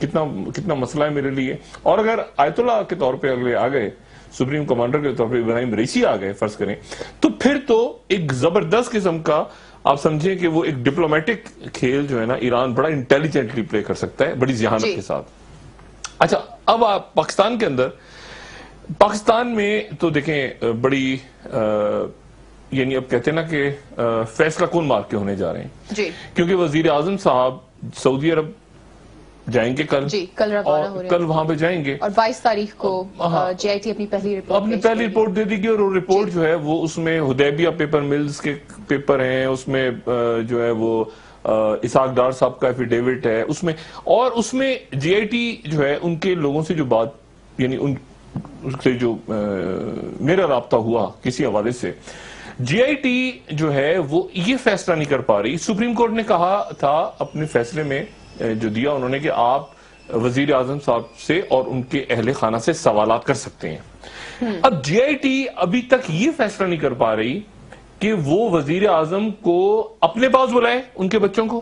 کتنا مسئلہ ہے میرے لیے. اور اگر آیت اللہ کے طور پہ اگلے آ گئے, سپریم کمانڈر کے طور پہ ابراہیم رئیسی آ گئے فرض کریں, تو پھر تو ایک زبردست قسم کا آپ سمجھیں کہ وہ ایک ڈپلومیٹک کھیل جو ہے نا ایران بڑا انٹیلیجنٹلی پلے کر سکتا ہے, بڑی ذہانت کے ساتھ. اچھا, اب آپ پاکستان کے اندر, پاکستان میں تو دیکھیں بڑی یعنی اب کہتے ہیں نا کہ فیصلہ کن مار کے ہونے جا رہے ہیں جی, کیونکہ وزیر اعظم صاحب سعودی عرب جائیں گے کل, جی کل روانہ ہو رہے ہیں, کل وہاں پہ جائیں گے, اور 22 تاریخ کو جے آئی ٹی اپنی پہلی رپورٹ دے دی گی. اور وہ رپورٹ جو ہے وہ اس میں حدیبیہ پیپر ملز کے پیپر ہیں, اس میں جو ہے وہ اسحاق ڈار صاحب کا ایفیڈیوٹ ہے اس میں, اور اس میں جے آئی ٹی جو ہے ان کے لوگوں سے جو بات یعنی ان سے جو میرا رابطہ ہوا کسی حوالے سے, جے آئی ٹی جو ہے وہ یہ فیصلہ نہیں کر پا رہی. سپریم کورٹ نے کہا تھا اپنے فیصلے میں جو دیا انہوں نے کہ آپ وزیر اعظم صاحب سے اور ان کے اہل خانہ سے سوالات کر سکتے ہیں. اب جے آئی ٹی ابھی تک یہ فیصلہ نہیں کر پا رہی کہ وہ وزیر اعظم کو اپنے پاس بلائے ان کے بچوں کو,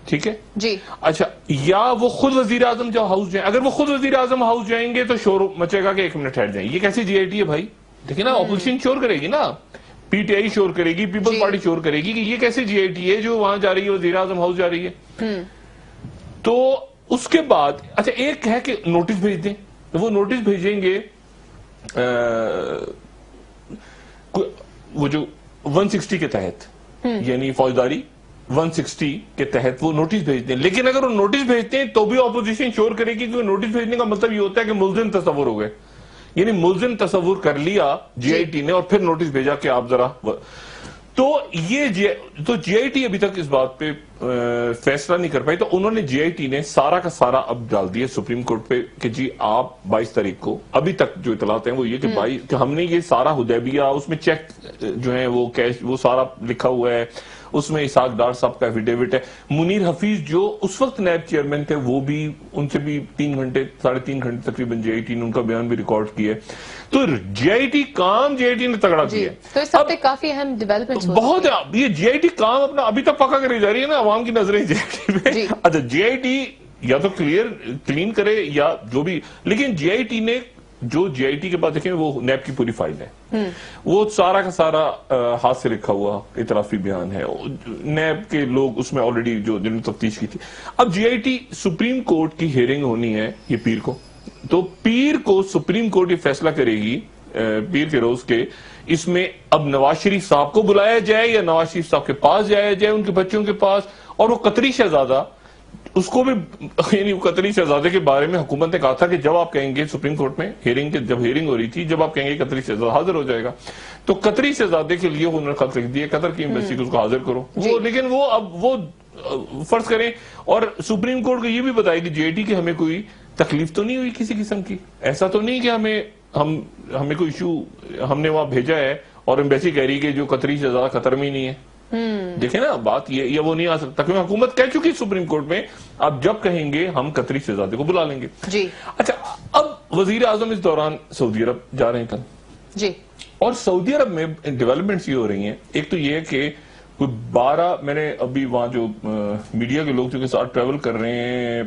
ٹھیک ہے جی, اچھا, یا وہ خود وزیر اعظم جو ہاؤس جائیں. اگر وہ خود وزیر اعظم ہاؤس جائیں گے تو شور مچے گا کہ ایک منٹ ٹھہر جائیں, یہ کیسی جے آئی ٹی ہے بھائی؟ دیکھیں نا, اپوزیشن شور کرے گی نا, پی ٹی آئی شور کرے گی, پیپلز پارٹی شور کرے گی کہ یہ کیسے جے آئی ٹی ہے جو وہاں جا رہی ہے, وزیر اعظم ہاؤس جا رہی ہے. تو اس کے بعد اچھا ایک ہے کہ نوٹس بھیج دیں, وہ نوٹس بھیجیں گے وہ جو 160 کے تحت, یعنی فوجداری 160 کے تحت وہ نوٹس بھیجتے ہیں. لیکن اگر وہ نوٹس بھیجتے ہیں تو بھی اپوزیشن شور کرے گی, کیونکہ نوٹس بھیجنے کا مطلب یہ ہوتا ہے کہ ملزم تصور ہو گئے, یعنی ملزم تصور کر لیا جے آئی ٹی نے اور پھر نوٹس بھیجا کہ آپ ذرا. تو یہ جے آئی ٹی ابھی تک اس بات پہ فیصلہ نہیں کر پائی. تو انہوں نے جے آئی ٹی نے سارا کا سارا اب ڈال دیا سپریم کورٹ پہ کہ جی آپ 22 تاریخ کو, ابھی تک جو اطلاعات ہیں وہ یہ کہ ہم نے یہ سارا حدیبیہ اس میں چیک جو ہے وہ کیش وہ سارا لکھا ہوا ہے, اس میں اسحاق ڈار صاحب کا ایفیڈیوٹ ہے. منیر حفیظ جو اس وقت نیب چیئرمین تھے وہ بھی, ان سے بھی 3 گھنٹے 3.5 گھنٹے تقریباً جے آئی ٹی نے ان کا بیان بھی ریکارڈ کیا ہے. تو جے I T com J I T نے تگڑا کیا ہے. تو اس ہفتے کافی اہم ڈیولپمنٹس بہت, یہ جے آئی ٹی کام اپنا ابھی تک پکا کری جا رہی ہے نا, عوام کی نظریں جے آئی ٹی پہ. اچھا, جے آئی ٹی یا تو کلین کرے یا جو بھی, لیکن جے آئی ٹی نے جو جے آئی ٹی کے بعد دیکھیں وہ نیب کی پوری فائل ہے, وہ سارا کا سارا ہاتھ سے لکھا ہوا اعترافی بیان ہے, نیب کے لوگ اس میں آلریڈی جنہوں نے تفتیش کی تھی. اب جے آئی ٹی سپریم کورٹ کی ہیئرنگ ہونی ہے یہ پیر کو, تو پیر کو سپریم کورٹ یہ فیصلہ کرے گی پیر کے روز کے, اس میں اب نواز شریف صاحب کو بلایا جائے یا نواز شریف صاحب کے پاس جایا جائے ان کے بچوں کے پاس. اور وہ قطری شہزادہ, اس کو بھی یعنی قطری شہزادے کے بارے میں حکومت نے کہا تھا کہ جب آپ کہیں گے سپریم کورٹ میں جب ہیئرنگ ہو رہی تھی, جب آپ کہیں گے قطری شہزادہ حاضر ہو جائے گا, تو قطری شہزادے کے لیے انہوں نے خط لکھ دیا قطر کی ایمبیسی کو اس کو حاضر کرو. وہ لیکن وہ اب وہ فرض کریں, اور سپریم کورٹ کو یہ بھی بتائے کہ جے آئی ٹی کہ ہمیں کوئی تکلیف تو نہیں ہوئی کسی قسم کی, ایسا تو نہیں کہ ہمیں کوئی ایشو ہم نے وہاں بھیجا ہے اور ایمبیسی کہہ رہی کہ جو قطری شہزادہ قطر میں ہی نہیں ہے. دیکھیں نا بات یہ وہ نہیں آ سکتا, کیونکہ حکومت کہہ چکی سپریم کورٹ میں آپ جب کہیں گے ہم قطری شہزادے کو بلا لیں گے. جی اچھا, اب وزیر اعظم اس دوران سعودی عرب جا رہے ہیں کل, جی, اور سعودی عرب میں ڈیولپمنٹس یہ ہو رہی ہیں. ایک تو یہ ہے کہ کوئی 12 میں نے ابھی وہاں جو میڈیا کے لوگ جو کے ساتھ ٹریول کر رہے ہیں,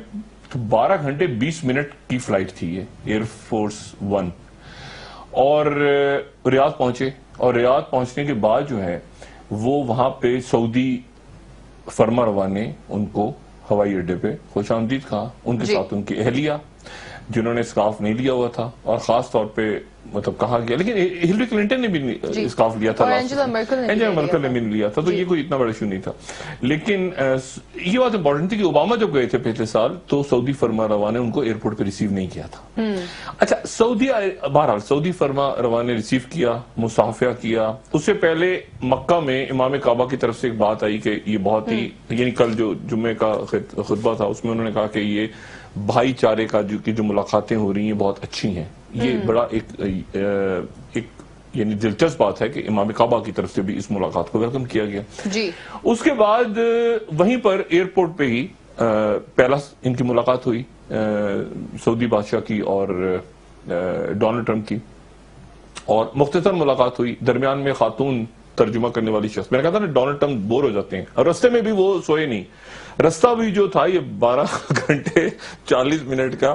12 گھنٹے 20 منٹ کی فلائٹ تھی یہ ایئر فورس 1, اور ریاض پہنچے, اور ریاض پہنچنے کے بعد جو ہے وہ وہاں پہ سعودی فرما روا نے ان کو ہوائی اڈے پہ خوش آمدید کہا, ان کے ساتھ ان کی اہلیہ جنہوں نے اسکارف نہیں لیا ہوا تھا, اور خاص طور پہ مطلب کہا گیا, لیکن ہلری کلنٹن نے بھی اسکارف لیا تھا, اینجلا مرکل نے بھی لیا تھا, تو یہ کوئی اتنا بڑا ایشو نہیں تھا. لیکن یہ بات امپورٹنٹ تھی کہ اوباما جب گئے تھے پچھلے سال تو سعودی فرما روا نے ان کو ایئرپورٹ پہ ریسیو نہیں کیا تھا. اچھا, بہرحال سعودی فرما روا نے ریسیو کیا, مصافحہ کیا. اس سے پہلے مکہ میں امام کعبہ کی طرف سے ایک بات آئی کہ یہ بہت ہی, یعنی کل جو جمعے کا خطبہ تھا اس میں انہوں نے کہا کہ یہ بھائی چارے کا جو ملاقاتیں ہو رہی ہیں بہت اچھی ہیں. یہ بڑا ایک یعنی دلچسپ بات ہے کہ امام کعبہ کی طرف سے بھی اس ملاقات کو ویلکم کیا گیا. جی, اس کے بعد وہیں پر ایئرپورٹ پہ ہی پہلا ان کی ملاقات ہوئی سعودی بادشاہ کی اور ڈونلڈ ٹرمپ کی, اور مختصر ملاقات ہوئی. درمیان میں خاتون ترجمہ کرنے والی شخص. میں نے کہا تھا نا ڈونلڈ ٹرمپ بور ہو جاتے ہیں, اور رستے میں بھی وہ سوئے نہیں. رستہ بھی جو تھا یہ 12 گھنٹے 40 منٹ کا,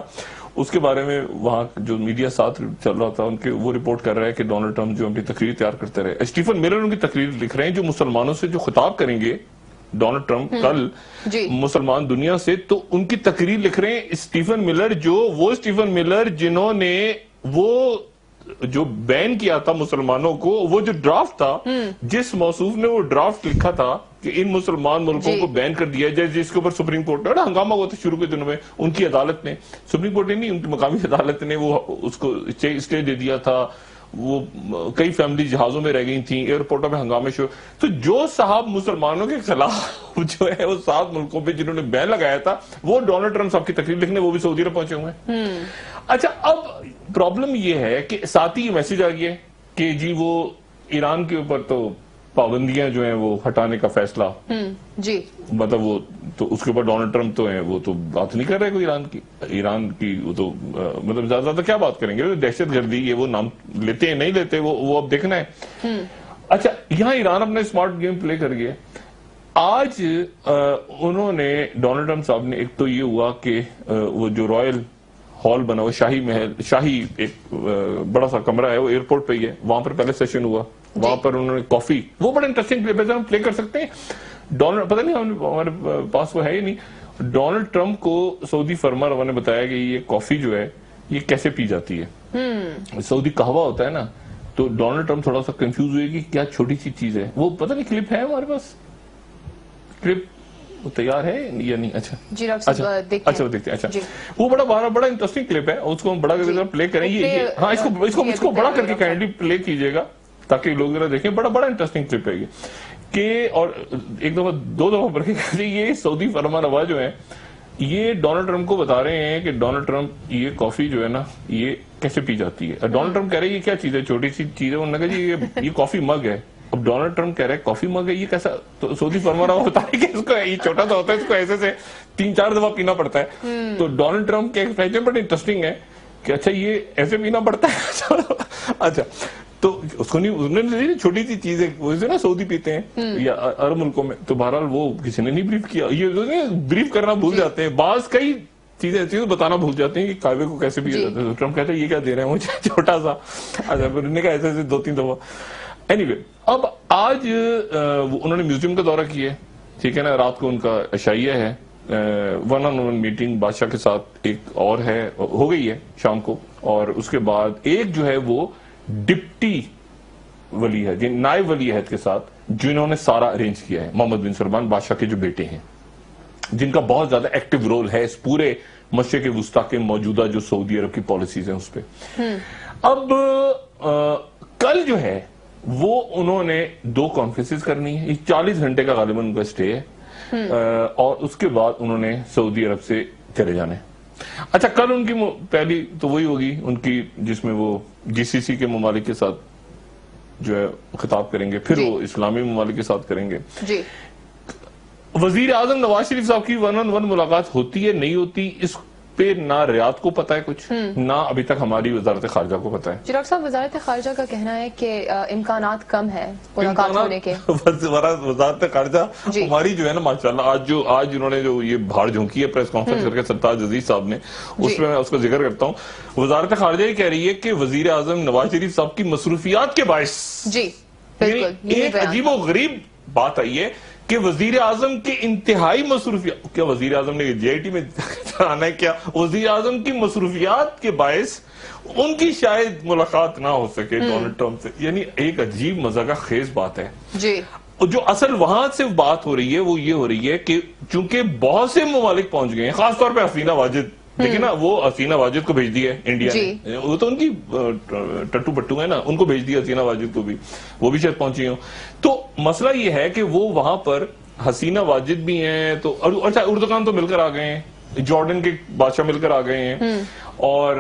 اس کے بارے میں وہاں جو میڈیا ساتھ چل رہا تھا ان کے وہ رپورٹ کر رہا ہے کہ ڈونلڈ ٹرمپ جو اپنی تقریر تیار کرتے رہے. اسٹیفن ملر ان کی تقریر لکھ رہے ہیں جو مسلمانوں سے جو خطاب کریں گے ڈونلڈ ٹرمپ کل مسلمان دنیا سے, تو ان کی تقریر لکھ رہے ہیں اسٹیفن ملر, جو وہ اسٹیفن ملر جنہوں نے وہ جو بین کیا تھا مسلمانوں کو, وہ جو ڈرافٹ تھا, جس موصوف نے وہ ڈرافٹ لکھا تھا کہ ان مسلمان ملکوں کو بین کر دیا جائے, جس کے اوپر سپریم کورٹ نے ہنگامہ ہوا تھا شروع کے دنوں میں, ان کی عدالت نے, سپریم کورٹ نے نہیں, ان کی مقامی عدالت نے وہ اس کو اسٹے دے دیا تھا. وہ کئی فیملی جہازوں میں رہ گئی تھیں, ایئرپورٹوں میں ہنگامے شروع. تو جو صاحب مسلمانوں کے خلاف جو ہے وہ 7 ملکوں پہ جنہوں نے بین لگایا تھا, وہ ڈونلڈ ٹرمپ صاحب کی تقریر لکھنے وہ بھی سعودی عرب پہنچے ہوئے ہیں. اچھا, اب پرابلم یہ ہے کہ ساتھ ہی یہ میسج آ گیا کہ جی وہ ایران کے اوپر تو پابندیاں جو ہیں وہ ہٹانے کا فیصلہ, جی مطلب وہ تو اس کے اوپر ڈونلڈ ٹرمپ تو ہیں وہ تو بات نہیں کر رہے کوئی ایران کی وہ تو مطلب زیادہ کیا بات کریں گے, دہشت گردی یہ وہ نام لیتے ہیں نہیں لیتے وہ اب دیکھنا ہے. اچھا, یہاں ایران اپنا اسمارٹ گیم پلے کر گیا. آج انہوں نے ڈونلڈ ٹرمپ صاحب نے, ایک تو یہ ہوا کہ وہ جو رائل ہال بنا ہوا شاہی محل, شاہی ایک بڑا سا کمرہ ہے وہ ایئرپورٹ پہ ہی ہے, وہاں پر پہلے سیشن ہوا, وہاں پر انہوں نے کافی, وہ بڑا انٹرسٹنگ کلپ ہے, ہم پلے کر سکتے ہیں. ڈونلڈ پتہ نہیں ہمارے پاس وہ ہے ہی نہیں, ڈونلڈ ٹرمپ کو سعودی فرما روا نے بتایا کہ یہ کافی جو ہے یہ کیسے پی جاتی ہے. سعودی قہوہ ہوتا ہے نا, تو ڈونلڈ ٹرمپ تھوڑا سا کنفیوز ہوئے کہ کیا چھوٹی سی چیز ہے, وہ پتہ نہیں کلپ ہے ہمارے پاس, کلپ وہ تیار ہے یا نہیں. اچھا جی اچھا وہ دیکھتے ہیں. اچھا, وہ بڑا انٹرسٹنگ کلپ ہے, اس کو ہم بڑا کر پلے کریں. یہ ہاں, اس کو بڑا کر کے کائنڈلی پلے کیجیے گا تاکہ لوگ ذرا دیکھیں. بڑا انٹرسٹنگ کلپ ہے یہ کہ, اور ایک دفعہ 2 دفعہ پڑھ کے, یہ سعودی فرما روا جو ہے یہ ڈونلڈ ٹرمپ کو بتا رہے ہیں کہ ڈونلڈ ٹرمپ یہ کافی جو ہے نا یہ کیسے پی جاتی ہے. ڈونلڈ ٹرمپ کہہ رہے ہیں یہ کیا چیز ہے, چھوٹی سی چیز ہے. انہوں نے کہا جی یہ کافی مگ ہے. اب ڈونلڈ ٹرمپ کہہ رہے ہیں کافی مگ ہے, یہ کیسا, تو سعودی فرما روا بتا رہے کہ اس کو یہ چھوٹا سا ہوتا ہے, اس کو ایسے سے 3-4 دفعہ پینا پڑتا ہے. تو ڈونلڈ ٹرمپ کے ایکسپریشن بڑا انٹرسٹنگ ہے کہ اچھا یہ ایسے پینا پڑتا ہے. اچھا, تو اس کو نہیں, چھوٹی سی چیز ہے ویسے نا سعودی پیتے ہیں یا عرب ملکوں میں, تو بہرحال وہ کسی نے نہیں بریف کیا. یہ بریف کرنا بھول جاتے ہیں, بعض کئی چیزیں بتانا بھول جاتے ہیں کہ قہوے کو کیسے پیا جاتا ہے. ٹرمپ کہتے ہیں یہ کیا دے رہے ہیں مجھے چھوٹا سا. اچھا, پھر انہوں نے کہا ایسے 2-3 دفعہ. اینی وے, اب آج انہوں نے میوزیم کا دورہ کیا ہے, ٹھیک ہے نا, رات کو ان کا عشائیہ ہے, 1-on-1 میٹنگ بادشاہ کے ساتھ ایک اور ہے, ہو گئی ہے شام کو, اور اس کے بعد ایک جو ہے وہ ڈپٹی ولی ہے, نائب ولی عہد کے ساتھ, جنہوں نے سارا ارینج کیا ہے, محمد بن سلمان بادشاہ کے جو بیٹے ہیں, جن کا بہت زیادہ ایکٹیو رول ہے اس پورے مشرق وسطیٰ کے موجودہ جو سعودی عرب کی پالیسیز ہیں اس پہ. اب کل جو ہے وہ انہوں نے 2 کانفرنسز کرنی ہے, 40 گھنٹے کا غالباً ان کا اسٹے ہے, اور اس کے بعد انہوں نے سعودی عرب سے چلے جانے. اچھا, کل ان کی پہلی تو وہی ہوگی ان کی جس میں وہ GCC کے ممالک کے ساتھ جو ہے خطاب کریں گے, پھر وہ اسلامی ممالک کے ساتھ کریں گے. وزیر اعظم نواز شریف صاحب کی 1-on-1 ملاقات ہوتی ہے نہیں ہوتی, اس پہ نہ ریاض کو پتا ہے کچھ, نہ ابھی تک ہماری وزارت خارجہ کو پتا ہے. جی ڈاکٹر صاحب, وزارت خارجہ کا کہنا ہے کہ امکانات کم ہے ملاقات ہونے کے. وزارت خارجہ ہماری جو ہے نا ماشاءاللہ, آج انہوں نے جو یہ بھاڑ جھونکی ہے پریس کانفرنس کر کے سرتاج عزیز صاحب نے, اس میں اس کا ذکر کرتا ہوں. وزارت خارجہ یہ کہہ رہی ہے کہ وزیر اعظم نواز شریف صاحب کی مصروفیات کے باعث, جی بالکل, ایک عجیب و غریب بات آئی ہے کہ وزیر اعظم کی انتہائی مصروفیات, کیا وزیر اعظم نے JIT میں آنا ہے کیا, وزیر اعظم کی مصروفیات کے باعث ان کی شاید ملاقات نہ ہو سکے ڈونلڈ ٹرمپ سے. یعنی ایک عجیب مزاح خیز بات ہے. جی, جو اصل وہاں سے بات ہو رہی ہے وہ یہ ہو رہی ہے کہ چونکہ بہت سے ممالک پہنچ گئے ہیں, خاص طور پہ حسینہ واجد, دیکھیں نا وہ حسینہ واجد کو بھیج دیا ہے انڈیا نے, وہ تو ان کی ٹٹو پٹو ہے نا, ان کو بھیج دیا حسینہ واجد کو بھی, وہ بھی شاید پہنچی ہوں. تو مسئلہ یہ ہے کہ وہ وہاں پر حسینہ واجد بھی ہیں, تو اچھا اردوغان تو مل کر آ گئے ہیں, جارڈن کے بادشاہ مل کر آ گئے ہیں, اور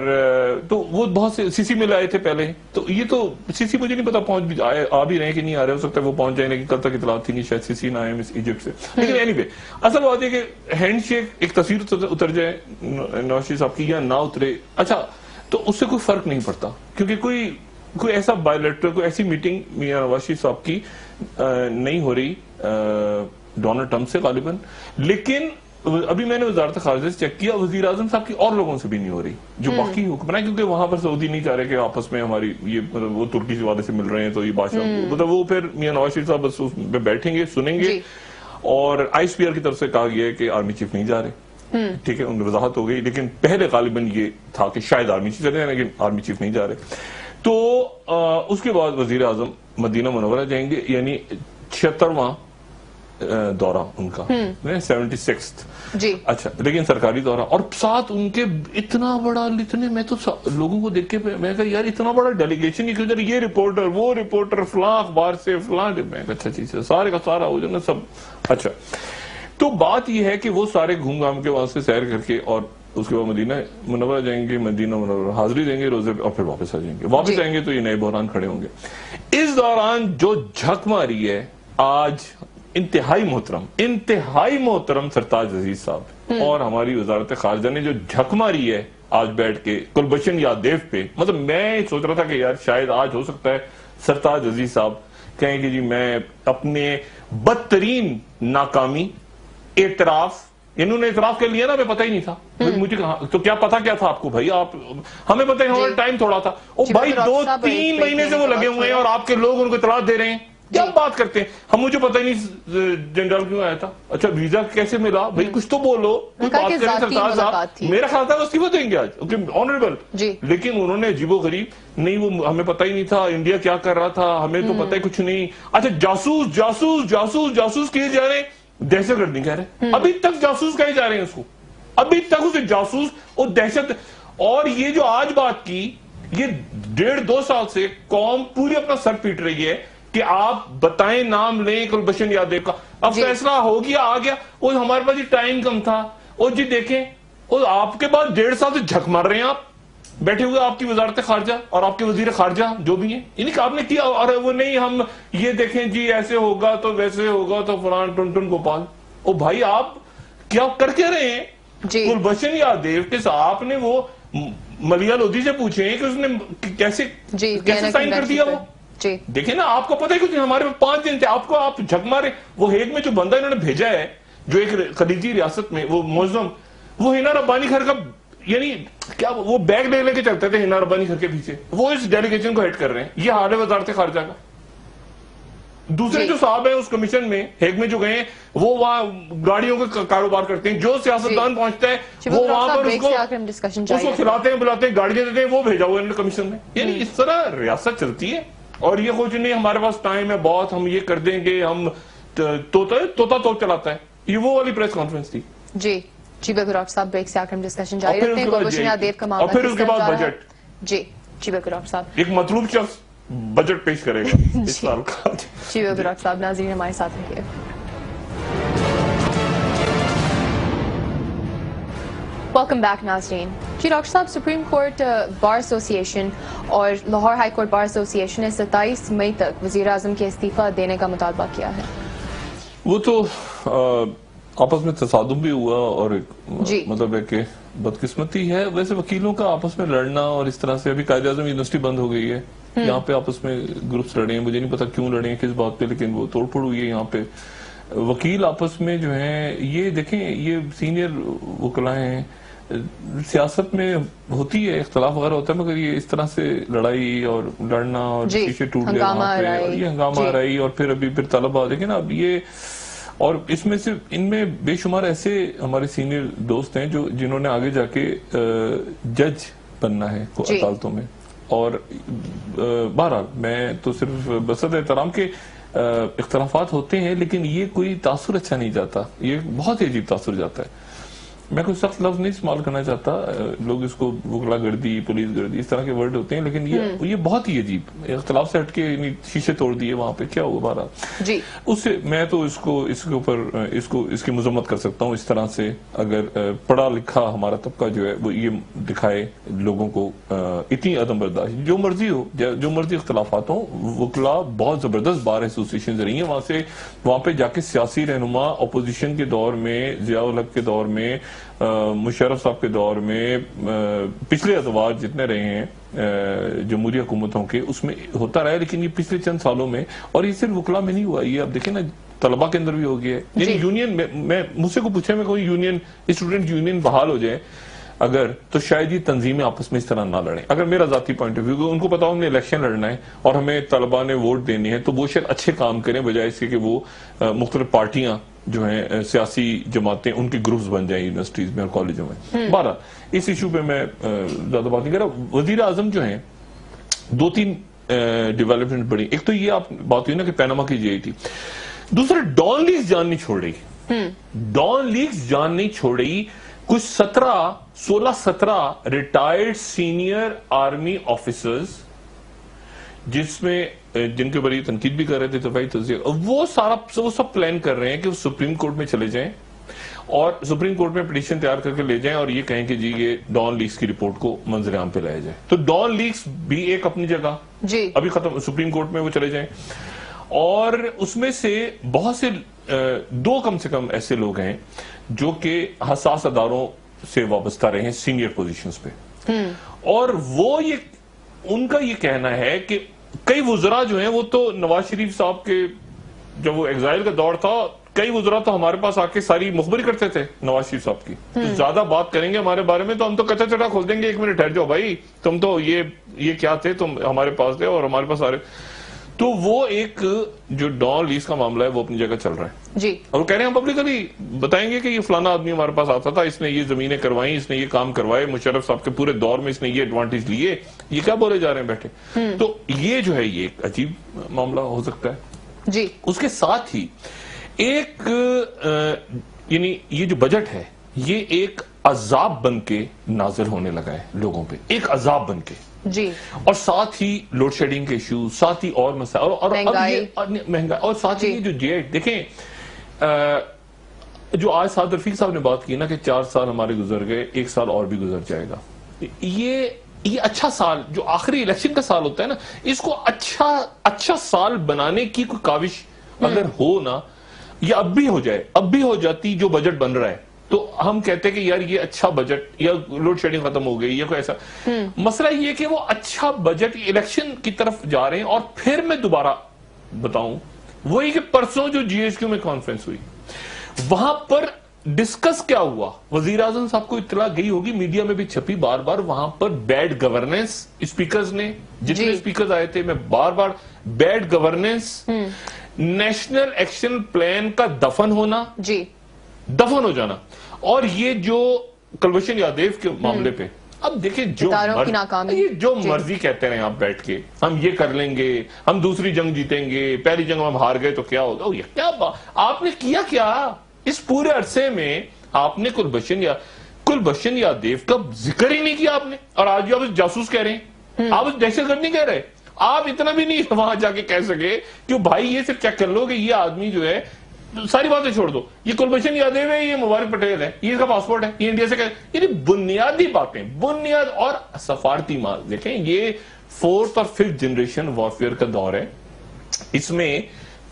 تو وہ بہت سے CC مل آئے تھے پہلے, تو یہ تو CC مجھے نہیں پتا آ بھی رہے ہیں کہ نہیں آ رہے, ہو سکتا ہے وہ پہنچ جائیں, لیکن کل تک اطلاعات تھی نہیں, شاید CC نہ آئے ایجپٹ سے. لیکن اینی وے, اصل بات یہ کہ ہینڈ شیک ایک تصویر اتر جائے نواز شریف صاحب کی یا نہ اترے, اچھا تو اس سے کوئی فرق نہیں پڑتا, کیونکہ کوئی ایسا بائیلیٹرل, کوئی ایسی میٹنگ میاں نواز شریف صاحب کی نہیں ہو رہی ڈونلڈ ٹرمپ سے غالباً، لیکن ابھی میں نے وزارت خارجہ سے چیک کیا، وزیر اعظم صاحب کی اور لوگوں سے بھی نہیں ہو رہی جو باقی حکمران، کیونکہ وہاں پر سعودی نہیں چاہ رہے کہ آپس میں ہماری یہ مطلب وہ ترکی سے وعدے سے مل رہے ہیں تو یہ بادشاہ مطلب وہ پھر میاں نواز شریف صاحب بس اس پہ بیٹھیں گے، سنیں گے. اور آئی ایس پی آر کی طرف سے کہا گیا ہے کہ آرمی چیف نہیں جا رہے، ٹھیک ہے، ان کی وضاحت ہو گئی، لیکن پہلے غالباً یہ تھا کہ شاید آرمی چیف چلے جائیں، لیکن آرمی چیف نہیں جا رہے. تو اس کے بعد وزیر اعظم مدینہ منورہ جائیں گے، یعنی 76واں دورہ ان کا، 76th. جی اچھا، لیکن سرکاری دورہ، اور ساتھ ان کے اتنا بڑا، اتنے میں تو لوگوں کو دیکھ کے میں کہا یار اتنا بڑا ڈیلیگیشن، یہ رپورٹر وہ رپورٹر فلاں اخبار سے فلاں، میں کہا اچھا چیز ہے، سارے کا سارا ہو جانا سب. اچھا، تو بات یہ ہے کہ وہ سارے گھوم گھام کے وہاں سے سیر کر کے اور اس کے بعد مدینہ منورہ جائیں گے، مدینہ منورہ حاضری دیں گے روزے پہ، اور پھر واپس آ جائیں گے. واپس آئیں گے تو یہ نئے بحران کھڑے ہوں گے. اس دوران جو جھک ماری ہے آج انتہائی محترم سرتاج عزیز صاحب اور ہماری وزارت خارجہ نے جو جھک ماری ہے آج بیٹھ کے کلبھشن یادیو پہ، مطلب میں سوچ رہا تھا کہ یار شاید آج ہو سکتا ہے سرتاج عزیز صاحب کہیں کہ جی میں اپنے بدترین ناکامی اعتراف، انہوں نے اعتراف کر لیا نا، ہمیں پتہ ہی نہیں تھا. مجھے تو کیا پتہ کیا تھا آپ کو بھائی؟ آپ ہمیں پتہ ہے، ہمارا ٹائم تھوڑا تھا. او بھائی 2-3 مہینے سے وہ لگے ہوئے ہیں اور آپ کے لوگ ان کو اطلاع دے رہے ہیں. کیا بات کرتے ہیں؟ ہم مجھے پتہ ہی نہیں جنرل کیوں آیا تھا. اچھا ویزا کیسے ملا بھائی؟ کچھ تو بولو، کوئی بات کریں سرتاج صاحب. میرا خیال تھا استعفیٰ دیں گے آج، آنریبل، لیکن انہوں نے عجیب و غریب نہیں، وہ ہمیں پتہ ہی نہیں تھا انڈیا کیا کر رہا تھا، ہمیں تو پتہ ہی کچھ نہیں. اچھا جاسوس جاسوس جاسوس جاسوس کیے جا رہے ہیں، دہشت گرد نہیں کہہ رہے، ابھی تک جاسوس کہے جا رہے ہیں اس کو، ابھی تک اسے جاسوس اور دہشت. اور یہ جو آج بات کی، یہ 1.5-2 سال سے قوم پوری اپنا سر پیٹ رہی ہے کہ آپ بتائیں، نام لیں کلبھشن یادیو کا. اب فیصلہ ہو گیا، آ گیا، اور ہمارے پاس ٹائم کم تھا. اور جی دیکھیں، اور آپ کے بعد 1.5 سال سے جھک مار رہے ہیں آپ بیٹھے ہوئے، آپ کی وزارت خارجہ اور آپ کے وزیر خارجہ جو بھی ہیں، یعنی کہ آپ نے کیا. اور وہ نہیں ہم یہ دیکھیں جی ایسے ہوگا تو ویسے ہوگا تو فلان ٹن گوپال. او بھائی آپ کیا کر کے رہے ہیں؟ کلبھشن یادیو کے آپ نے وہ ملیا لودھی سے پوچھیں کہ اس نے کیسے سائن کر دیا. وہ دیکھیں نا، آپ کو پتہ ہے کچھ، ہمارے 5 دن تھے، آپ کو آپ جھک مارے. وہ ہیگ میں جو بندہ انہوں نے بھیجا ہے، جو ایک خلیجی ریاست میں، وہ معظم، وہ ہینا ربانی گھر کا، یعنی کیا وہ بیگ لے کے چلتے تھے ہینا ربانی گھر کے پیچھے، وہ اس ڈیلیگیشن کو ہیڈ کر رہے ہیں. یہ حال ہے وزارت خارجہ کا. دوسرے جو صاحب ہیں اس کمیشن میں ہیگ میں جو گئے ہیں، وہ وہاں گاڑیوں کا کاروبار کرتے ہیں. جو سیاستدان پہنچتا ہے وہ وہاں پر اس کو کھلاتے ہیں، بلاتے ہیں، گاڑیاں دیتے ہیں، وہ بھیجا ہوا ہے کمیشن میں. یعنی اس طرح ریاست چلتی ہے. اور یہ کچھ نہیں ہمارے پاس ٹائم ہے بہت، ہم یہ کر دیں گے، ہم توتا تو چلاتا ہے. یہ وہ والی پریس کانفرنس تھی. جی بالکل ڈاکٹر صاحب، بریک سے آ کر ہم ڈسکشن جاری رکھتے ہیں. کلبھشن یادیو کا معاملہ، اور پھر اس کے بعد بجٹ. جی بالکل ڈاکٹر صاحب، ایک مطلوب شخص بجٹ پیش کرے گا اس سال کا. جی بالکل ڈاکٹر صاحب، ناظرین ہمارے ساتھ رہیے. ویلکم بیک ناظرین. جی ڈاکٹر صاحب، سپریم کورٹ بار ایسوسی ایشن اور لاہور ہائی کورٹ بار ایسوسی ایشن نے 27 مئی تک وزیر اعظم کے استعفیٰ دینے کا مطالبہ کیا ہے. وہ تو آپس میں تصادم بھی ہوا اور مطلب ہے کہ بدقسمتی ہے. ویسے وکیلوں کا آپس میں لڑنا اور اس طرح سے، ابھی قائد اعظم یونیورسٹی بند ہو گئی ہے، یہاں پہ آپس میں گروپس لڑے ہیں، مجھے نہیں پتا کیوں لڑے ہیں کس بات پہ، لیکن وہ توڑ پھوڑ ہوئی ہے. یہاں پہ وکیل آپس میں جو ہیں، یہ دیکھیں یہ سینئر وکلاء ہیں، سیاست میں ہوتی ہے اختلاف وغیرہ ہوتا ہے، مگر یہ اس طرح سے لڑائی اور لڑنا اور شیشے ٹوٹ گئے وہاں پہ، اور یہ ہنگامہ آرائی، اور پھر ابھی پھر طلبہ دیکھیں نا اب یہ. اور اس میں سے ان میں بے شمار ایسے ہمارے سینئر دوست ہیں جنہوں نے آگے جا کے جج بننا ہے عدالتوں میں. اور بہرحال میں تو صرف بصد احترام کے اختلافات ہوتے ہیں، لیکن یہ کوئی تاثر اچھا نہیں جاتا، یہ بہت ہی عجیب تاثر جاتا ہے. میں کوئی سخت لفظ نہیں استعمال کرنا چاہتا، لوگ اس کو وکلا گردی، پولیس گردی، اس طرح کے ورڈ ہوتے ہیں، لیکن یہ بہت ہی عجیب اختلاف سے ہٹ کے شیشے توڑ دیے وہاں پہ، کیا ہوا بارہ. اس سے میں تو اس کے اوپر اس کی مذمت کر سکتا ہوں. اس طرح سے اگر پڑھا لکھا ہمارا طبقہ جو ہے وہ یہ دکھائے لوگوں کو اتنی عدم برداشت، جو مرضی ہو، جو مرضی اختلافات ہوں، وکلا بہت زبردست بار ایسوسیشن رہی ہیں وہاں پہ جا کے سیاسی رہنما اپوزیشن کے دور میں، ضیاء الحق کے دور میں مشرف صاحب کے دور میں پچھلے ازواج جتنے رہے ہیں جمہوری حکومتوں کے اس میں ہوتا رہا ہے، لیکن یہ پچھلے چند سالوں میں، اور یہ صرف وکلا میں نہیں ہوا، یہ اب دیکھیں نا طلبہ کے اندر بھی ہو گیا ہے. یعنی یونین میں مجھ سے کو پوچھے میں کوئی یونین اسٹوڈنٹ یونین بحال ہو جائے اگر، تو شاید یہ تنظیمیں آپس میں اس طرح نہ لڑیں. اگر میرا ذاتی پوائنٹ آف ویو، ان کو پتا ہم نے الیکشن لڑنا ہے اور ہمیں طلبہ نے ووٹ دینی ہے، تو وہ شاید اچھے کام کریں بجائے اس کے کہ وہ مختلف پارٹیاں جو ہیں سیاسی جماعتیں ان کے گروپس بن جائیں یونیورسٹیز میں اور کالجوں میں. بہرحال اس ایشو پہ میں زیادہ بات نہیں کر رہا. وزیر اعظم جو ہیں دو تین ڈیولپمنٹ بڑی، ایک تو یہ آپ بات ہوئی نا کہ پیناما کی جی تھی، دوسرا ڈان لیکس جان نہیں چھوڑ رہی. ڈان لیکس جان نہیں چھوڑ رہی. کچھ 16-17 ریٹائرڈ سینئر آرمی آفیسرز جس میں جن کے بڑی تنقید بھی کر رہے تھے دفاعی تجزیہ، وہ سب پلان کر رہے ہیں کہ وہ سپریم کورٹ میں چلے جائیں اور سپریم کورٹ میں پٹیشن تیار کر کے لے جائیں اور یہ کہیں کہ جی یہ ڈان لیکس کی رپورٹ کو منظر عام پہ لایا جائے. تو ڈان لیکس بھی ایک اپنی جگہ ابھی ختم، سپریم کورٹ میں وہ چلے جائیں. اور اس میں سے بہت سے دو کم سے کم ایسے لوگ ہیں جو کہ حساس اداروں سے وابستہ رہے ہیں سینئر پوزیشنز پہ، اور وہ ان کا یہ کہنا ہے کہ کئی وزراء جو ہیں وہ تو نواز شریف صاحب کے جب وہ ایگزائل کا دور تھا، کئی وزراء تو ہمارے پاس آ کے ساری مخبری کرتے تھے نواز شریف صاحب کی. زیادہ بات کریں گے ہمارے بارے میں تو ہم تو کچا چٹا کھول دیں گے، ایک منٹ ٹھہر جاؤ بھائی، تم تو یہ کیا تھے، تم ہمارے پاس تھے اور ہمارے پاس آ رہے. تو وہ ایک جو ڈان لیکس کا معاملہ ہے وہ اپنی جگہ چل رہا ہے جی، اور وہ کہہ رہے ہیں ہم پبلکلی بتائیں گے کہ یہ فلانا آدمی ہمارے پاس آتا تھا، اس نے یہ زمینیں کروائیں، اس نے یہ کام کروائے، مشرف صاحب کے پورے دور میں اس نے یہ ایڈوانٹیج لیے. یہ کیا بولے جا رہے ہیں بیٹھے؟ تو یہ جو ہے یہ ایک عجیب معاملہ ہو سکتا ہے جی. اس کے ساتھ ہی ایک یعنی یہ جو بجٹ ہے یہ ایک عذاب بن کے نازل ہونے لگا ہے لوگوں پہ، ایک عذاب بن کے جی. اور ساتھ ہی لوڈ شیڈنگ کے ایشو، ساتھ ہی اور مسائل اور مہنگائی، اور ساتھ ہی جو جی دیکھیں جو آج سعد رفیق صاحب نے بات کی نا کہ 4 سال ہمارے گزر گئے، 1 سال اور بھی گزر جائے گا. یہ اچھا سال جو آخری الیکشن کا سال ہوتا ہے نا، اس کو اچھا سال بنانے کی کوئی کاوش اگر ہو نا، یہ اب بھی ہو جائے، اب بھی ہو جاتی جو بجٹ بن رہا ہے، تو ہم کہتے ہیں کہ یار یہ اچھا بجٹ، یا لوڈ شیڈنگ ختم ہو گئی یا کوئی ایسا مسئلہ. یہ کہ وہ اچھا بجٹ الیکشن کی طرف جا رہے ہیں. اور پھر میں دوبارہ بتاؤں وہی کہ پرسوں جو جی ایچ کیو میں کانفرنس ہوئی وہاں پر ڈسکس کیا ہوا، وزیر اعظم صاحب کو اطلاع گئی ہوگی، میڈیا میں بھی چھپی بار بار، وہاں پر بیڈ گورننس اسپیکرز نے جتنے اسپیکرز آئے تھے، میں بار بار bad governance, national action plan کا دفن ہونا، دفن ہو جانا، اور یہ جو کلبھوشن یادیو کے معاملے پہ اب دیکھیں جو مرضی کہتے رہے آپ بیٹھ کے، ہم یہ کر لیں گے، ہم دوسری جنگ جیتیں گے، پہلی جنگ میں ہم ہار گئے تو کیا ہوگا، یہ کیا آپ نے کیا اس پورے عرصے میں آپ نے کلبھوشن یادیو کا ذکر ہی نہیں کیا آپ نے. اور آج بھی آپ جاسوس کہہ رہے ہیں، آپ دہشت گرد نہیں کہہ رہے، آپ اتنا بھی نہیں وہاں جا کے کہہ سکے کہ بھائی یہ صرف چیک کر لو کہ یہ آدمی جو ہے، ساری باتیں چھوڑ دو، یہ کلبھوشن یادیو ہے، یہ مبارک پٹیل ہے، یہ اس کا پاسپورٹ ہے، یہ انڈیا سے یعنی بنیادی باتیں، بنیاد اور سفارتی مال. دیکھیں یہ 4th اور 5th جنریشن وارفیئر کا دور ہے. اس میں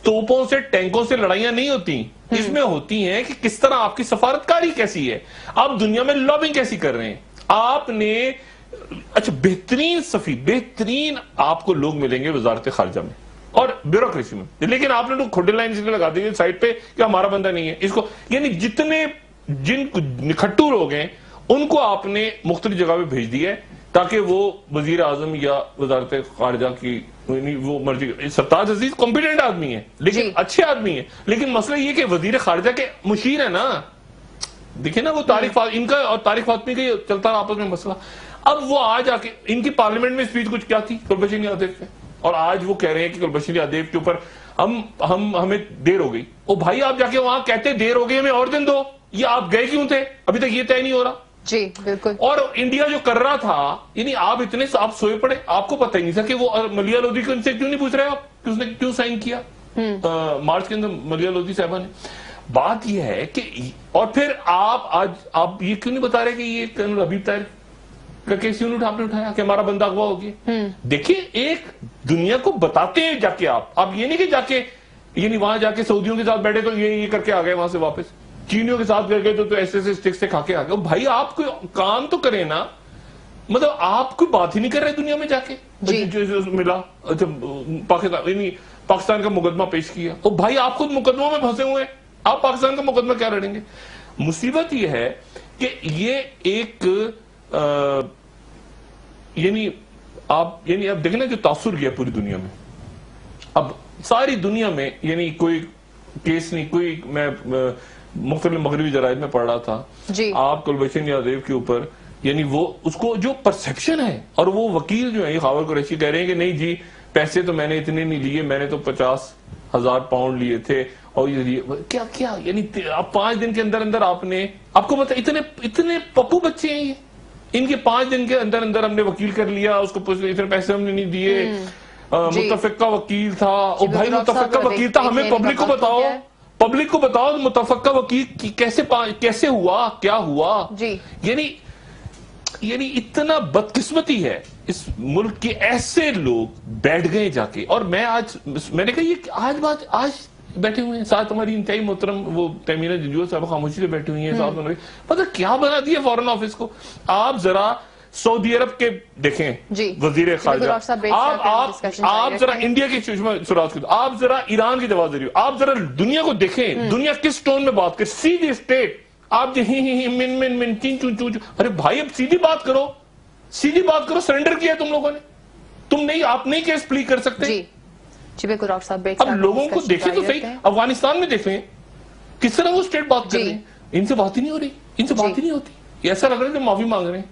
توپوں سے ٹینکوں سے لڑائیاں نہیں ہوتی، اس میں ہوتی ہیں کہ کس طرح آپ کی سفارتکاری کیسی ہے، آپ دنیا میں لابنگ کیسی کر رہے ہیں. آپ نے اچھا بہترین آپ کو لوگ ملیں گے وزارت خارجہ میں اور بیوروکریسی میں، لیکن آپ نے تو کھوٹے لائن سے لگا دی سائٹ پہ کہ ہمارا بندہ نہیں ہے اس کو. یعنی جتنے جن نکھٹو لوگ ہیں ان کو آپ نے مختلف جگہ پہ بھیج دیا ہے تاکہ وہ وزیر اعظم یا وزارت خارجہ کی وہ مرضی. سرتاج عزیز کمپیٹنٹ آدمی ہے، لیکن اچھے آدمی ہے، لیکن مسئلہ یہ کہ وزیر خارجہ کے مشیر ہے نا. دیکھیں نا وہ طارق ان کا اور طارق فاطمی کا چلتا رہا آپس میں مسئلہ. اب وہ آج آ کے ان کی پارلیمنٹ میں اسپیچ کچھ کیا تھی کلبھوشن یادیو سے، اور آج وہ کہہ رہے ہیں کہ کلبھوشن یادیو کے اوپر ہمیں دیر ہو گئی. او بھائی آپ جا کے وہاں کہتے دیر ہو گئی ہمیں اور دن دو، یہ آپ گئے کیوں تھے؟ ابھی تک یہ طے نہیں ہو رہا. جی بالکل. اور انڈیا جو کر رہا تھا، یعنی آپ اتنے آپ سوئے پڑے، آپ کو پتہ ہی نہیں تھا کہ وہ ملیہ لودھی کو ان سے کیوں نہیں پوچھ رہے آپ کہ اس نے کیوں سائن کیا مارچ کے اندر ملیہ لودھی صاحبہ نے. بات یہ ہے کہ اور پھر آپ یہ کیوں نہیں بتا رہے کہ یہ کرنل حبیب طاہر کا کیس کیوں نہیں آپ نے اٹھایا کہ ہمارا بندہ اغوا ہو گیا. دیکھیں ایک دنیا کو بتاتے ہیں جا کے آپ یہ نہیں کہ جا کے یعنی وہاں جا کے سعودیوں کے ساتھ بیٹھے تو یہ کر کے آ گئے وہاں سے واپس. چینیوں کے ساتھ کر گئے تو ایسے ایسے اسٹک سے کھا کے آ گئے. بھائی آپ کوئی کام تو کریں نا, مطلب آپ کوئی بات ہی نہیں کر رہے دنیا میں جا کے. ملا پاکستان کا مقدمہ پیش کیا, اور بھائی آپ خود مقدموں میں پھنسے ہوئے ہیں, آپ پاکستان کا مقدمہ کیا لڑیں گے؟ مصیبت یہ ہے کہ یہ ایک یعنی اب دیکھیں نا جو تاثر گیا پوری دنیا میں, اب ساری دنیا میں یعنی کوئی کیس نہیں, کوئی میں مختلف مغربی جرائد میں پڑھ رہا تھا آپ کلبھوشن یادیو کے اوپر, یعنی وہ اس کو جو پرسیپشن ہے, اور وہ وکیل جو ہے خاور قریشی کہہ رہے ہیں کہ نہیں جی پیسے تو میں نے اتنے نہیں لیے, میں نے تو 50,000 پاؤنڈ لیے تھے, اور یہ کیا یعنی 5 دن کے اندر اندر آپ کو پتا اتنے پپو بچے ہیں یہ, ان کے 5 دن کے اندر اندر ہم نے وکیل کر لیا, اس کو اتنے پیسے ہم نے نہیں دیے, متفقہ وکیل تھا. اور بھائی متفقہ وکیل تھا, ہمیں پبلک کو بتاؤ متفقہ وکیل کیسے ہوا, کیا ہوا. یعنی اتنا بدقسمتی ہے اس ملک کے, ایسے لوگ بیٹھ گئے جا کے. اور میں نے کہا یہ آج بیٹھے ہوئے ہیں ساتھ ہماری انتہائی محترم وہ تیمینہ جنجوع صاحب خاموشی سے بیٹھے ہوئی ہیں ساتھ, انہوں نے پتہ کیا بنا دیا فورن آفس کو. آپ ذرا سعودی عرب کے دیکھیں وزیر خارجہ, آپ ذرا انڈیا کی سشما سوراج کو, آپ ذرا ایران کی جواز داری, آپ ذرا دنیا کو دیکھیں, دنیا کس ٹون میں بات کرے, سیدھی اسٹیٹ. آپ جو من چین چون چون, ارے بھائی اب سیدھی بات کرو, سرنڈر کیا تم لوگوں نے, آپ نہیں کیس پلی کر سکتے. اب لوگوں کو دیکھیں تو صحیح, افغانستان میں دیکھیں کس طرح وہ اسٹیٹ بات کر رہے ہیں, ان سے بات ہی نہیں ہو رہی, ان سے بات ہی نہیں ہوتی. ایسا لگ رہا ہے کہ معافی مانگ رہے ہیں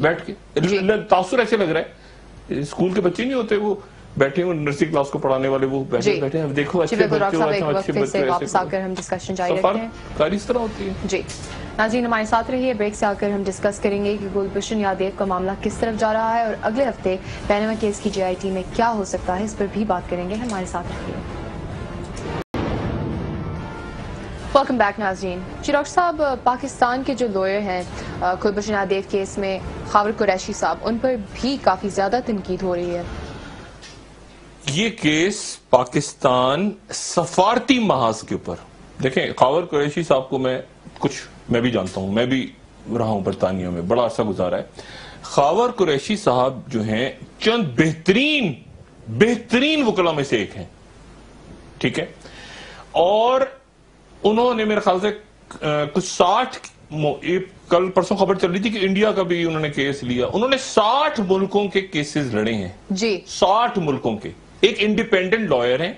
بیٹھ کے, تاثر ایسے لگ رہا ہے اسکول کے بچے نہیں ہوتے وہ بیٹھے ہیں نرسری کلاس کو پڑھانے والے, وہ بیٹھے ہیں دیکھو اچھے بچے واپس آ کر ہم ڈسکشن جاری رکھتے ہیں. اس طرح ہوتی ہے. جی ناظرین ہمارے ساتھ رہیے, بریک سے آ کر ہم ڈسکس کریں گے کہ کلبھوشن یادیو کا معاملہ کس طرف جا رہا ہے, اور اگلے ہفتے پینما کیس کی JIT میں کیا ہو سکتا ہے, اس پر بھی بات کریں گے. ہمارے ساتھ رہیے. ویلکم بیک ناظرین. ڈاکٹر صاحب, پاکستان کے جو لوئر ہیں کلبھوشن یادیو کیس میں, خاور قریشی صاحب, ان پر بھی کافی زیادہ تنقید ہو رہی ہے. یہ کیس پاکستان سفارتی محاذ کے اوپر دیکھیں, خاور قریشی صاحب کو میں بھی جانتا ہوں, میں بھی رہا ہوں برطانیہ میں, بڑا عرصہ گزارا ہے. خاور قریشی صاحب جو ہیں چند بہترین وکلاء میں سے ایک ہیں, ٹھیک ہے, اور انہوں نے میرے خیال سے کچھ 60 کل پرسوں خبر چل رہی تھی کہ انڈیا کا بھی انہوں نے کیس لیا, انہوں نے 60 ملکوں کے کیسز لڑے ہیں. 60 ملکوں کے, ایک انڈیپینڈنٹ لائر ہیں,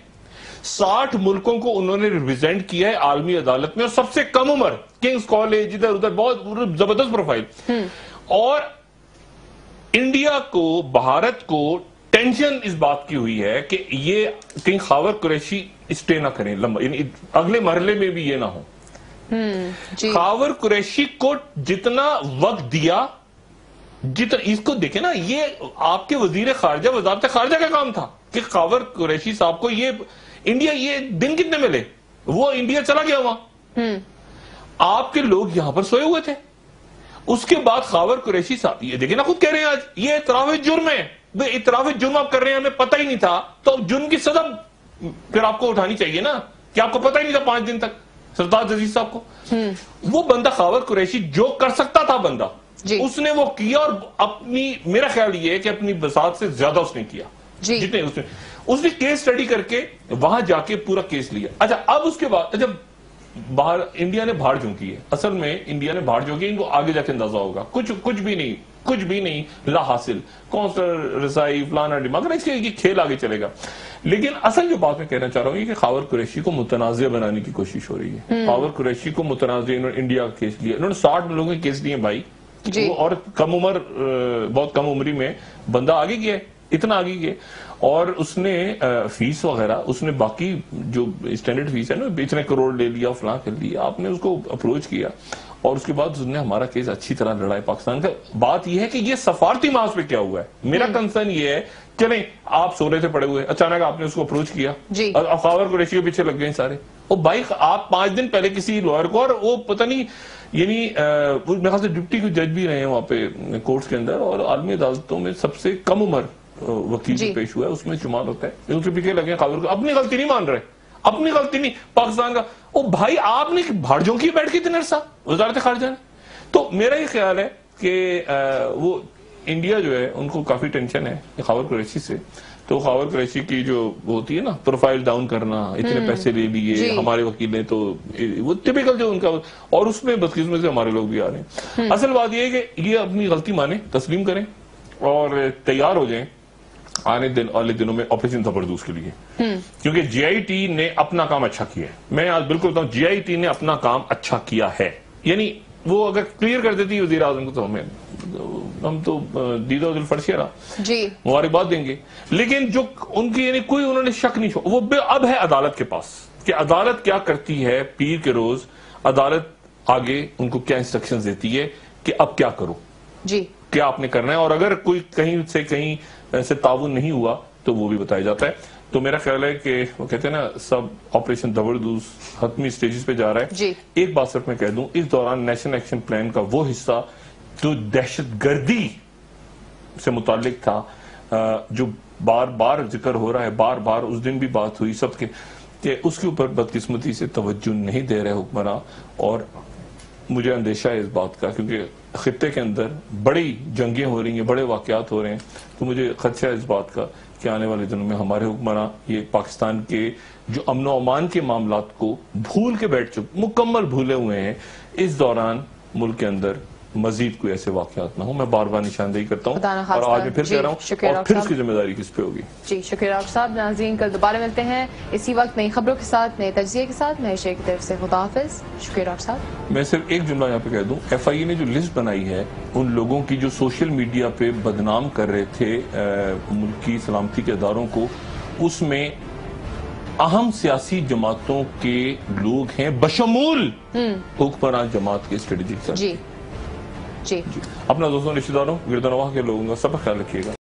60 ملکوں کو انہوں نے ریپرزینٹ کیا ہے عالمی عدالت میں, اور سب سے کم عمر, کنگز کالج, ادھر ادھر, بہت زبردست پروفائل. اور انڈیا کو, بھارت کو ٹینشن اس بات کی ہوئی ہے کہ یہ کہیں خاور قریشی اسٹے نہ کریں لمبا, یعنی اگلے مرحلے میں بھی یہ نہ ہو. خاور قریشی کو جتنا وقت دیا, اس کو دیکھیں نا, یہ آپ کے وزیر خارجہ, وزارت خارجہ کا کام تھا کہ خاور قریشی صاحب کو یہ انڈیا, یہ دن کتنے ملے, وہ انڈیا چلا گیا وہاں, آپ کے لوگ یہاں پر سوئے ہوئے تھے. اس کے بعد خاور قریشی صاحب, یہ دیکھیں نا خود کہہ رہے ہیں آج یہ اعتراف جرم ہے. اعتراف جرم آپ کر رہے ہیں, ہمیں پتہ ہی نہیں تھا, تو جرم کی سزا پھر آپ کو اٹھانی چاہیے نا, کہ آپ کو پتہ ہی نہیں تھا 5 دن تک. سردار عزیز صاحب کو, وہ بندہ خاور قریشی جو کر سکتا تھا بندہ, اس نے وہ کیا, اور اپنی, میرا خیال یہ ہے کہ اپنی بساط سے زیادہ اس نے کیا. جتنے اس نے کیس سٹڈی کر کے وہاں جا کے پورا کیس لیا. اچھا, اب اس کے بعد جب باہر انڈیا نے بھاڑ جھونکی ہے, اصل میں انڈیا نے بھاڑ جھونکی, ان کو آگے جا کے اندازہ ہوگا, کچھ بھی نہیں لا حاصل, کونسلر رسائی فلانا ڈیماغ, اس کے یہ کھیل آگے چلے گا. لیکن اصل جو بات میں کہنا چاہ رہا ہوں یہ کہ خاور قریشی کو متنازع بنانے کی کوشش ہو رہی ہے. خاور قریشی کو متنازع, انہوں نے انڈیا کا کیس لیا, انہوں نے 60 لوگوں کے کیس لیے بھائی, اور کم عمر, بہت کم عمری میں بندہ آگے گیا, اتنا آگے گیا, اور اس نے فیس وغیرہ, اس نے باقی جو اسٹینڈرڈ فیس ہے نا, اتنے کروڑ لے لیا, فلاں کر لیا, آپ نے اس کو اپروچ کیا, اور اس کے بعد اس نے ہمارا کیس اچھی طرح لڑا ہے پاکستان کا. بات یہ ہے کہ یہ سفارتی محاذ پہ کیا ہوا ہے. میرا کنسرن یہ ہے, چلیں آپ سو رہے تھے پڑے ہوئے, اچانک آپ نے اس کو اپروچ کیا, اور خاور قریشی کے پیچھے لگ گئے سارے. اور بھائی آپ 5 دن پہلے کسی لوئر کو, اور وہ پتہ نہیں, یعنی میرے خیال سے ڈپٹی کو جج بھی رہے ہیں وہاں پہ کورٹس کے اندر, اور عالمی عدالتوں میں سب سے کم عمر وکیل پیش ہوا ہے, اس میں شمار ہوتا ہے. ان کے پیچھے لگے خاور کو, اپنی غلطی نہیں مان رہے, اپنی غلطی نہیں پاکستان کا. او بھائی آپ نے بھاڑجوں کی بیٹھ کے اتنے عرصہ وزارت خارجہ نے. تو میرا یہ خیال ہے کہ وہ انڈیا جو ہے ان کو کافی ٹینشن ہے خاور قریشی سے. تو خاور قریشی کی جو ہوتی ہے نا پروفائل ڈاؤن کرنا, اتنے پیسے لے لیے ہمارے وکیل نے, تو وہ ٹپیکل جو ان کا, اور اس میں بدقسمتی سے ہمارے لوگ بھی آ رہے ہیں. اصل بات یہ ہے کہ یہ اپنی غلطی مانیں, تسلیم کریں اور تیار ہو جائیں آنے والے دنوں میں آپریشن زبردوست کے لیے. کیونکہ جی آئی ٹی نے اپنا کام اچھا کیا ہے. میں آج بالکل بتاؤں جی آئی ٹی نے اپنا کام اچھا کیا ہے. یعنی وہ اگر کلیئر کر دیتی وزیر اعظم کو تو ہم تو دیدہ عبد الفرشیہ جی مبارکباد دیں گے. لیکن جو ان کی یعنی کوئی انہوں نے شک نہیں چھوڑا. وہ اب ہے عدالت کے پاس کہ عدالت کیا کرتی ہے. پیر کے روز عدالت آگے ان کو کیا انسٹرکشنز دیتی ہے کہ اب کیا کرو, جی کیا آپ نے کرنا ہے. اور اگر کوئی کہیں سے تعاون نہیں ہوا تو وہ بھی بتایا جاتا ہے. تو میرا خیال ہے کہ وہ کہتے ہیں نا سب آپریشن زبردوست حتمی سٹیجز پہ جا رہا ہے. جی ایک بات صرف میں کہہ دوں, اس دوران نیشنل ایکشن پلان کا وہ حصہ جو دہشت گردی سے متعلق تھا, جو بار بار ذکر ہو رہا ہے, بار بار اس دن بھی بات ہوئی سب کے, کہ اس کے اوپر بدقسمتی سے توجہ نہیں دے رہے حکمراں. اور مجھے اندیشہ ہے اس بات کا, کیونکہ خطے کے اندر بڑی جنگیں ہو رہی ہیں, بڑے واقعات ہو رہے ہیں. تو مجھے خدشہ ہے اس بات کا کہ آنے والے دنوں میں ہمارے حکمراں یہ پاکستان کے جو امن و امان کے معاملات کو بھول کے بیٹھ چکے, مکمل بھولے ہوئے ہیں. اس دوران ملک کے اندر مزید کوئی ایسے واقعات نہ ہوں. میں بار بار نشاندہی کرتا ہوں اور آج میں پھر کہہ رہا ہوں, اور پھر اس کی ذمہ داری کس پہ ہوگی. جی شکریہ ڈاکٹر صاحب. ناظرین کل دوبارہ ملتے ہیں اسی وقت نئی خبروں کے ساتھ, نئے تجزیے کے ساتھ. میں شیخ کی طرف سے خدا حافظ. شکریہ ڈاکٹر صاحب. میں صرف ایک جملہ یہاں پہ کہہ دوں, ایف آئی اے نے جو لسٹ بنائی ہے ان لوگوں کی جو سوشل میڈیا پہ بدنام کر رہے تھے ملک کی سلامتی کے اداروں کو, اس میں اہم سیاسی جماعتوں کے لوگ ہیں بشمول حکمراں جماعت کے اسٹریٹجک. جی جی اپنا دوستوں رشتہ داروں گردنواہ کے لوگوں کا سب خیال رکھیے گا.